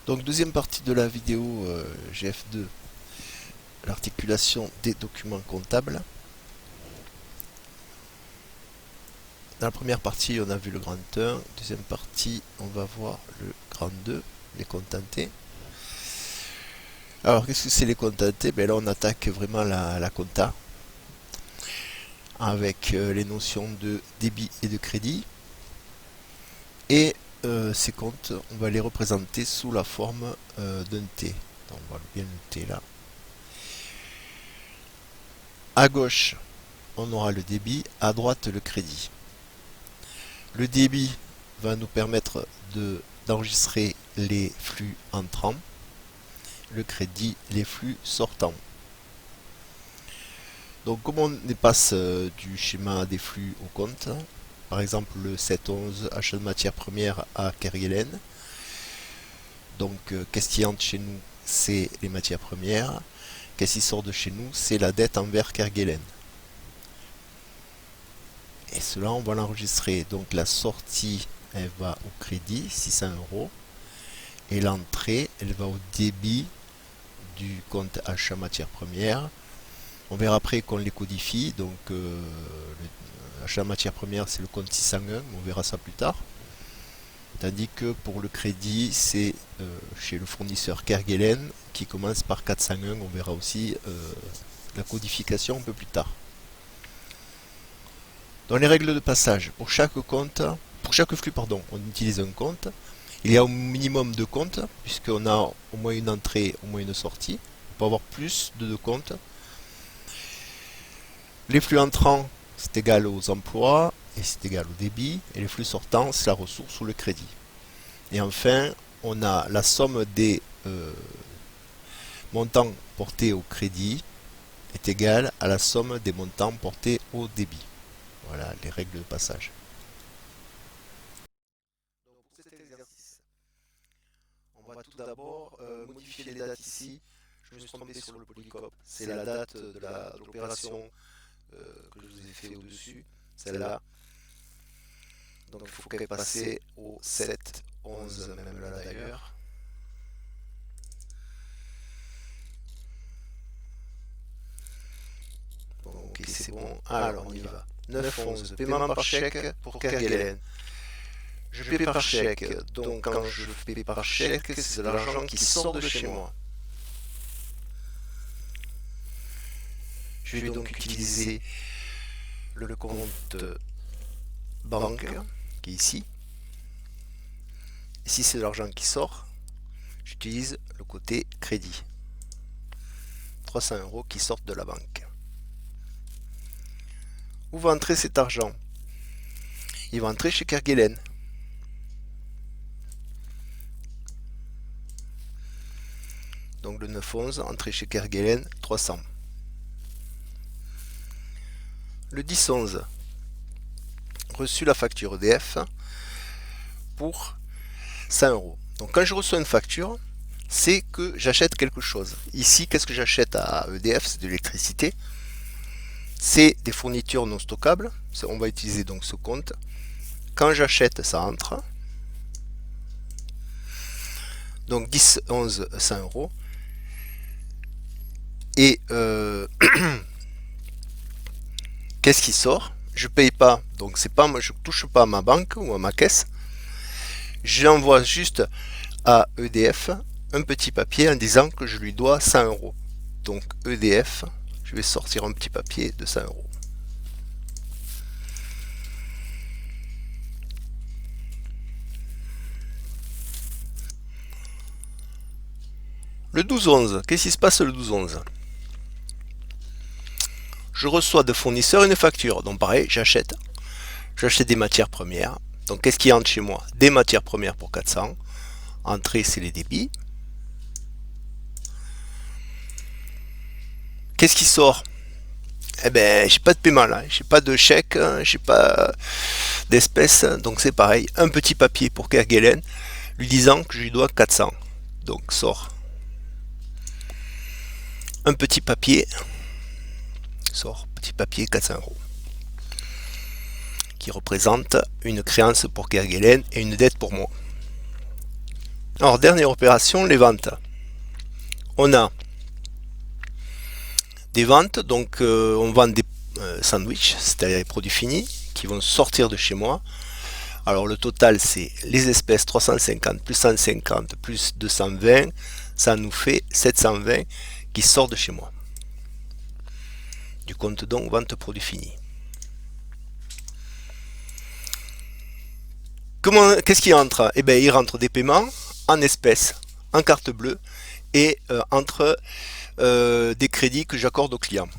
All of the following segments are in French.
Donc deuxième partie de la vidéo GF2, l'articulation des documents comptables. Dans la première partie, on a vu le grand 1. Deuxième partie, on va voir le grand 2, les contentés. Alors, qu'est-ce que c'est les contentés? Ben là, on attaque vraiment la compta avec les notions de débit et de crédit. Et ces comptes, on va les représenter sous la forme d'un T. Donc, on va bien le T là. À gauche, on aura le débit, à droite le crédit. Le débit va nous permettre d'enregistrer les flux entrants, le crédit les flux sortants. Donc comme on passe du schéma des flux au compte, par exemple le 711 achat de matières premières à Kerguelen, donc qu'est-ce qui entre chez nous? C'est les matières premières. Qu'est-ce qui sort de chez nous? C'est la dette envers Kerguelen. Et cela, on va l'enregistrer. Donc la sortie, elle va au crédit, 600 euros. Et l'entrée, elle va au débit du compte achat matières premières. On verra après qu'on les codifie. Donc l'achat matières premières, c'est le compte 601. On verra ça plus tard. Tandis que pour le crédit, c'est chez le fournisseur Kerguelen qui commence par 401. On verra aussi la codification un peu plus tard. Dans les règles de passage, pour chaque flux, on utilise un compte. Il y a au minimum deux comptes, puisqu'on a au moins une entrée, au moins une sortie. On peut avoir plus de deux comptes. Les flux entrants, c'est égal aux emplois, et c'est égal au débit. Et les flux sortants, c'est la ressource ou le crédit. Et enfin, on a la somme des montants portés au crédit est égale à la somme des montants portés au débit. Voilà les règles de passage. Donc pour cet exercice, on va tout d'abord modifier les dates ici. Je me suis trompé sur le polycope. C'est la date de l'opération que je vous ai fait au-dessus, celle-là. Donc il faut qu'elle passe au 7, 11, même là d'ailleurs. Bon, ok, c'est bon. Alors on y va. 9, 11, paiement par chèque pour Kerguelen. Je paie par chèque, donc quand je paie par chèque, c'est de l'argent qui sort de chez moi. Je vais donc utiliser le compte banque qui est ici. Et si c'est de l'argent qui sort, j'utilise le côté crédit. 300 euros qui sortent de la banque. Où va entrer cet argent? Il va entrer chez Kerguelen. Donc le 9-11, entrée chez Kerguelen, 300. Le 10-11, reçu la facture EDF pour 100 euros. Donc quand je reçois une facture, c'est que j'achète quelque chose. Ici, qu'est-ce que j'achète à EDF? C'est de l'électricité. C'est des fournitures non stockables. On va utiliser donc ce compte. Quand j'achète, ça entre. Donc 10, 11, 100 euros. Et qu'est-ce qui sort? Je paye pas, donc c'est pas moi, je touche pas à ma banque ou à ma caisse. J'envoie juste à EDF un petit papier en disant que je lui dois 100 euros. Donc EDF, je vais sortir un petit papier de 100 euros. Le 12-11, qu'est-ce qui se passe le 12-11? Je reçois de fournisseurs une facture, donc pareil, j'achète des matières premières. Donc qu'est-ce qui entre chez moi? Des matières premières pour 400. Entrée, c'est les débits. Qu'est-ce qui sort? Eh ben, j'ai pas de paiement là, j'ai pas de chèque, j'ai pas d'espèces, donc c'est pareil. Un petit papier pour Kerguelen, lui disant que je lui dois 400. Donc sort un petit papier, petit papier 400 euros, qui représente une créance pour Kerguelen et une dette pour moi. Alors, dernière opération, les ventes. On a des ventes, donc on vend des sandwichs, c'est-à-dire des produits finis, qui vont sortir de chez moi. Alors le total c'est les espèces 350 plus 150 plus 220, ça nous fait 720 qui sortent de chez moi. Du compte donc vente produit fini. Qu'est-ce qui entre? Eh bien il rentre des paiements en espèces, en carte bleue et entre des crédits que j'accorde aux clients.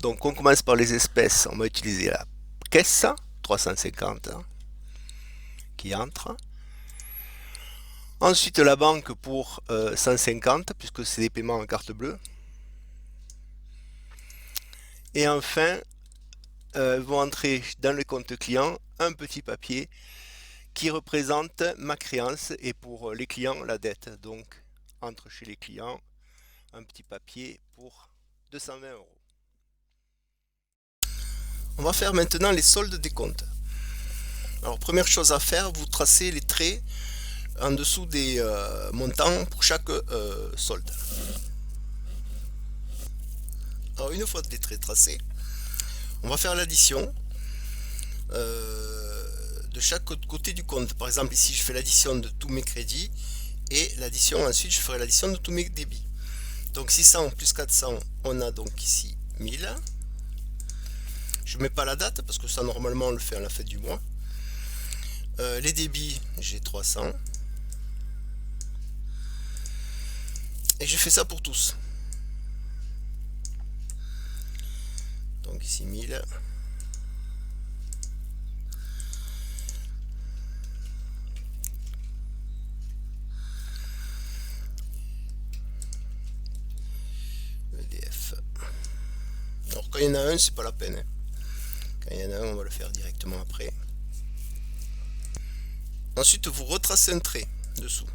Donc on commence par les espèces, on va utiliser la caisse 350 qui entre. Ensuite la banque pour 150 puisque c'est des paiements en carte bleue. Et enfin vont entrer dans le compte client un petit papier qui représente ma créance et pour les clients la dette. Donc entre chez les clients un petit papier pour 220 euros. On va faire maintenant les soldes des comptes. Alors première chose à faire, vous tracez les traits en dessous des montants pour chaque solde. Alors une fois les traits tracés, on va faire l'addition de chaque côté du compte. Par exemple ici je fais l'addition de tous mes crédits et l'addition ensuite je ferai l'addition de tous mes débits. Donc 600 plus 400, on a donc ici 1000. Je ne mets pas la date parce que ça normalement on le fait à la fin du mois. Les débits, j'ai 300. Et je fais ça pour tous. Donc ici 1000. EDF. Alors quand il y en a un, c'est pas la peine. Quand il y en a un, on va le faire directement après. Ensuite, vous retracez un trait dessous.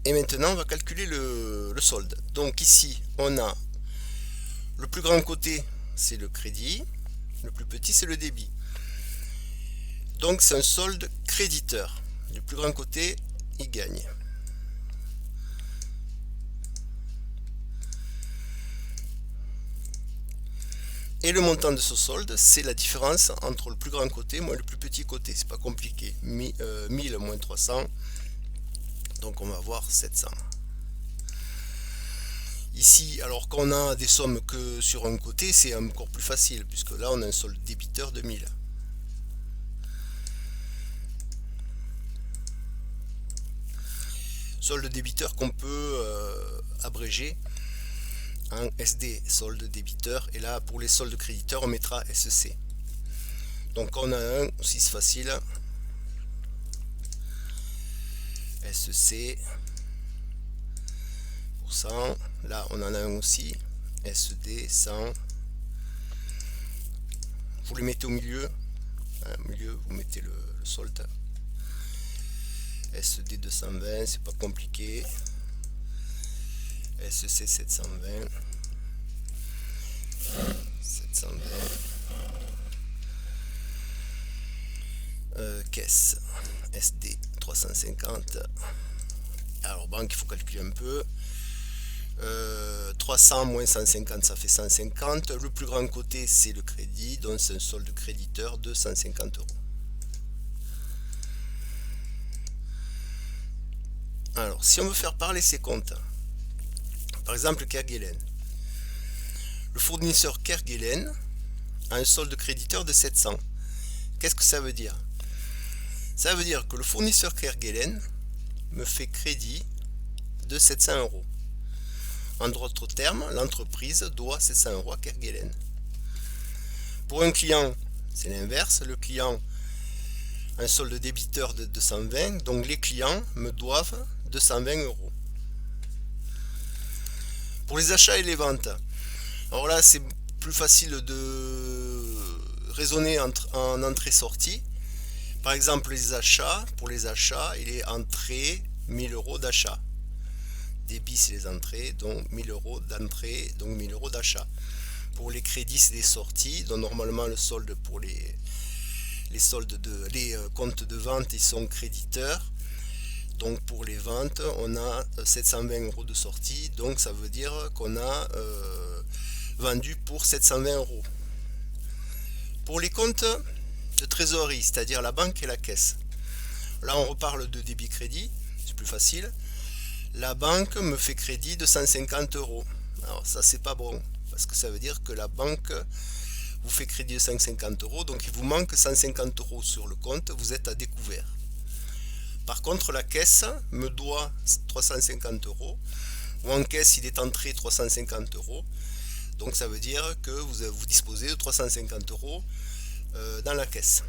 Et maintenant, on va calculer le solde. Donc ici, on a le plus grand côté, c'est le crédit. Le plus petit, c'est le débit. Donc c'est un solde créditeur. Le plus grand côté, il gagne. Et le montant de ce solde, c'est la différence entre le plus grand côté moins le plus petit côté. C'est pas compliqué. 1000 moins 300. Donc on va avoir 700. Ici, alors qu'on a des sommes que sur un côté, c'est encore plus facile, puisque là on a un solde débiteur de 1000. Solde débiteur qu'on peut abréger en SD, solde débiteur, et là pour les soldes créditeurs on mettra SC. Donc on a un aussi facile, SC pour 100, là on en a un aussi, SD 100, vous le mettez au milieu, vous mettez le solde, SD 220, c'est pas compliqué, SC 720, 720, caisse SD 350. Alors banque, il faut calculer un peu. 300 moins 150, ça fait 150. Le plus grand côté, c'est le crédit, donc c'est un solde créditeur de 150 euros. Alors, si on veut faire parler ces comptes, par exemple Kerguelen, le fournisseur Kerguelen a un solde créditeur de 700. Qu'est-ce que ça veut dire? Ça veut dire que le fournisseur Kerguelen me fait crédit de 700 euros. En d'autres termes, l'entreprise doit 700 euros à Kerguelen. Pour un client, c'est l'inverse. Le client a un solde débiteur de 220, donc les clients me doivent 220 euros. Pour les achats et les ventes, alors là c'est plus facile de raisonner en entrée-sortie. Par exemple les achats, pour les achats, il est entrée 1000 euros d'achat. Débit c'est les entrées, donc 1000 euros d'entrée, donc 1000 euros d'achat. Pour les crédits, c'est les sorties. Donc normalement, le solde pour les comptes de vente, ils sont créditeurs. Donc pour les ventes, on a 720 euros de sortie. Donc ça veut dire qu'on a vendu pour 720 euros. Pour les comptes de trésorerie, c'est-à-dire la banque et la caisse. Là, on reparle de débit crédit, c'est plus facile. La banque me fait crédit de 150 euros. Alors ça, c'est pas bon, parce que ça veut dire que la banque vous fait crédit de 150 euros, donc il vous manque 150 euros sur le compte, vous êtes à découvert. Par contre, la caisse me doit 350 euros, ou en caisse, il est entré 350 euros. Donc ça veut dire que vous disposez de 350 euros dans la caisse.